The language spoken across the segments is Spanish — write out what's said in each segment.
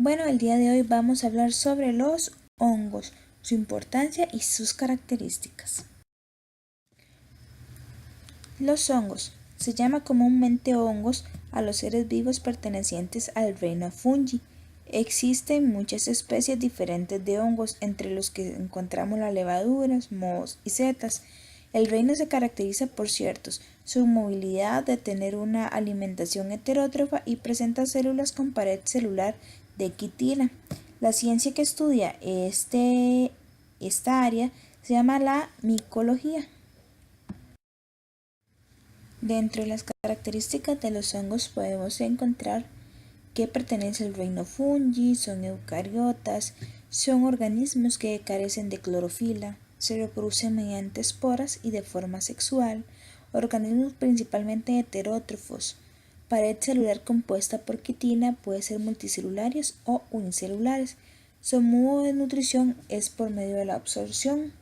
Bueno, el día de hoy vamos a hablar sobre los hongos, su importancia y sus características. Los hongos. Se llama comúnmente hongos a los seres vivos pertenecientes al reino fungi. Existen muchas especies diferentes de hongos, entre los que encontramos las levaduras, mohos y setas. El reino se caracteriza por ciertos, su movilidad de tener una alimentación heterótrofa y presenta células con pared celular de quitina. La ciencia que estudia esta área se llama la micología. Dentro de las características de los hongos podemos encontrar que pertenecen al reino fungi, son eucariotas, son organismos que carecen de clorofila, se reproducen mediante esporas y de forma sexual, organismos principalmente heterótrofos, pared celular compuesta por quitina, puede ser multicelulares o unicelulares, su modo de nutrición es por medio de la absorción,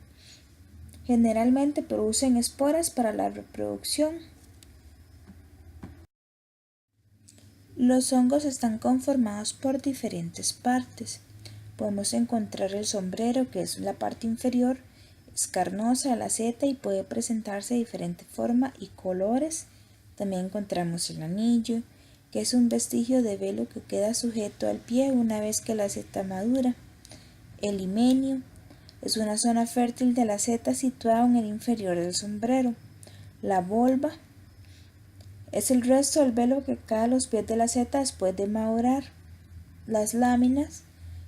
generalmente producen esporas para la reproducción. Los hongos están conformados por diferentes partes. Podemos encontrar el sombrero, que es la parte inferior, es carnosa, la seta y puede presentarse de diferente forma y colores. También encontramos el anillo, que es un vestigio de velo que queda sujeto al pie una vez que la seta madura. El himenio es una zona fértil de la seta situada en el inferior del sombrero. La volva es el resto del velo que cae a los pies de la seta después de madurar. Las láminas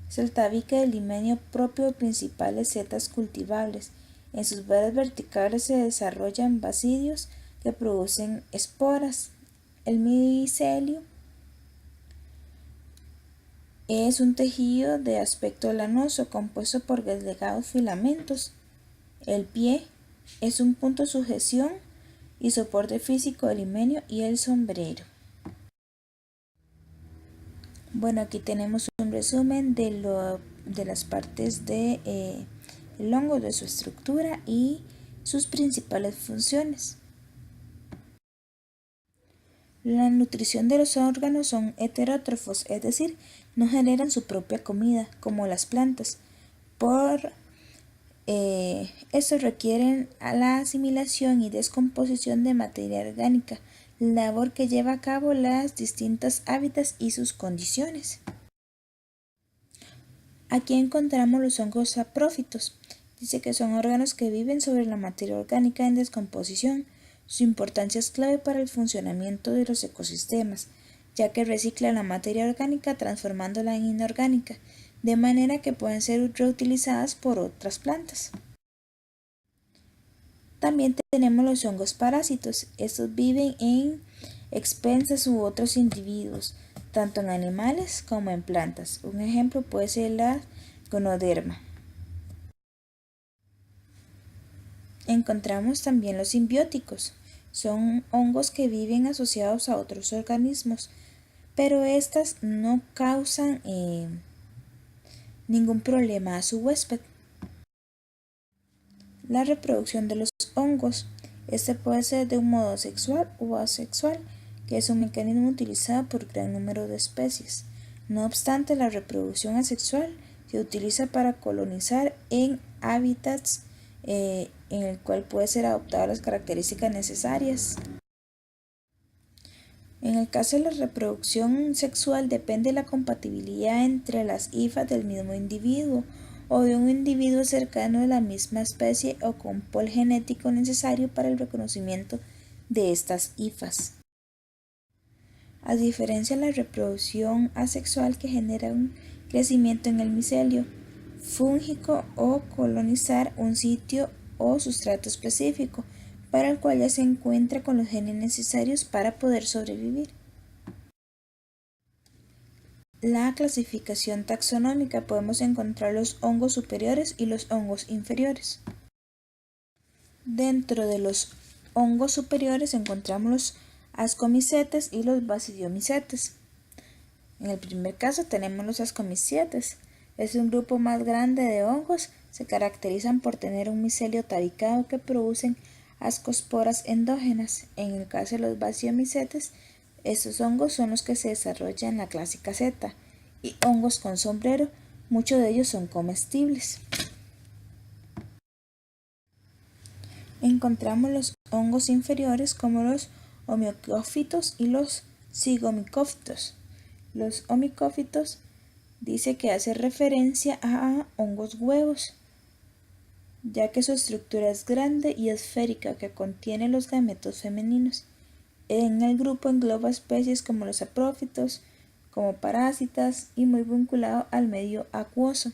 es el tabique del himenio propio de principales setas cultivables. En sus varas verticales se desarrollan basidios que producen esporas. El micelio es un tejido de aspecto lanoso compuesto por delgados filamentos. El pie es un punto de sujeción y soporte físico del himenio y el sombrero. Bueno, aquí tenemos un resumen de las partes del hongo, de su estructura y sus principales funciones. La nutrición de los órganos son heterótrofos, es decir, no generan su propia comida como las plantas. Por eso requieren la asimilación y descomposición de materia orgánica, labor que lleva a cabo las distintas hábitats y sus condiciones. Aquí encontramos los hongos saprófitos. Dice que son órganos que viven sobre la materia orgánica en descomposición. Su importancia es clave para el funcionamiento de los ecosistemas, ya que reciclan la materia orgánica transformándola en inorgánica, de manera que pueden ser reutilizadas por otras plantas. También tenemos los hongos parásitos. Estos viven en expensas u otros individuos, tanto en animales como en plantas. Un ejemplo puede ser la gonoderma. Encontramos también los simbióticos. Son hongos que viven asociados a otros organismos, pero estas no causan ningún problema a su huésped. La reproducción de los hongos. Este puede ser de un modo sexual o asexual, que es un mecanismo utilizado por gran número de especies. No obstante, la reproducción asexual se utiliza para colonizar en hábitats en el cual puede ser adoptadas las características necesarias. En el caso de la reproducción sexual depende de la compatibilidad entre las hifas del mismo individuo o de un individuo cercano de la misma especie o con pool genético necesario para el reconocimiento de estas hifas. A diferencia de la reproducción asexual que genera un crecimiento en el micelio fúngico o colonizar un sitio o sustrato específico, para el cual ya se encuentra con los genes necesarios para poder sobrevivir. La clasificación taxonómica podemos encontrar los hongos superiores y los hongos inferiores. Dentro de los hongos superiores encontramos los ascomicetes y los basidiomicetes. En el primer caso tenemos los ascomicetes. Es un grupo más grande de hongos, se caracterizan por tener un micelio tabicado que producen ascosporas endógenas. En el caso de los basidiomicetes, estos hongos son los que se desarrollan en la clase caseta y hongos con sombrero. Muchos de ellos son comestibles. Encontramos los hongos inferiores como los homicófitos y los zigomicófitos. Los homicófitos dice que hace referencia a hongos huevos, ya que su estructura es grande y esférica que contiene los gametos femeninos. En el grupo engloba especies como los saprófitos, como parásitas y muy vinculado al medio acuoso.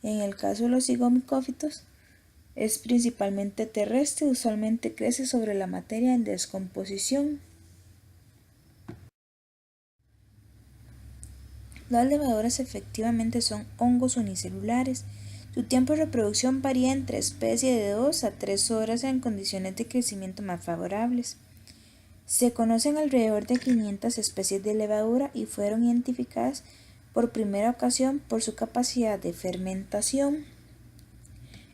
En el caso de los zigomicófitos, es principalmente terrestre, usualmente crece sobre la materia en descomposición. Las levaduras efectivamente son hongos unicelulares. Su tiempo de reproducción varía entre especie de 2 a 3 horas en condiciones de crecimiento más favorables. Se conocen alrededor de 500 especies de levadura y fueron identificadas por primera ocasión por su capacidad de fermentación.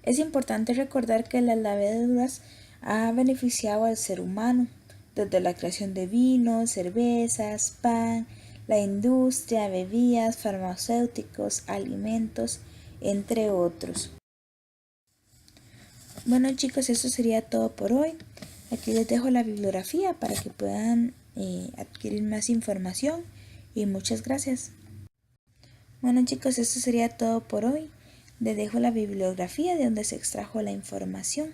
Es importante recordar que las levaduras han beneficiado al ser humano, desde la creación de vinos, cervezas, pan, la industria, bebidas, farmacéuticos, alimentos, entre otros. Bueno chicos, eso sería todo por hoy. Aquí les dejo la bibliografía para que puedan adquirir más información y muchas gracias. Bueno chicos, eso sería todo por hoy. Les dejo la bibliografía de donde se extrajo la información.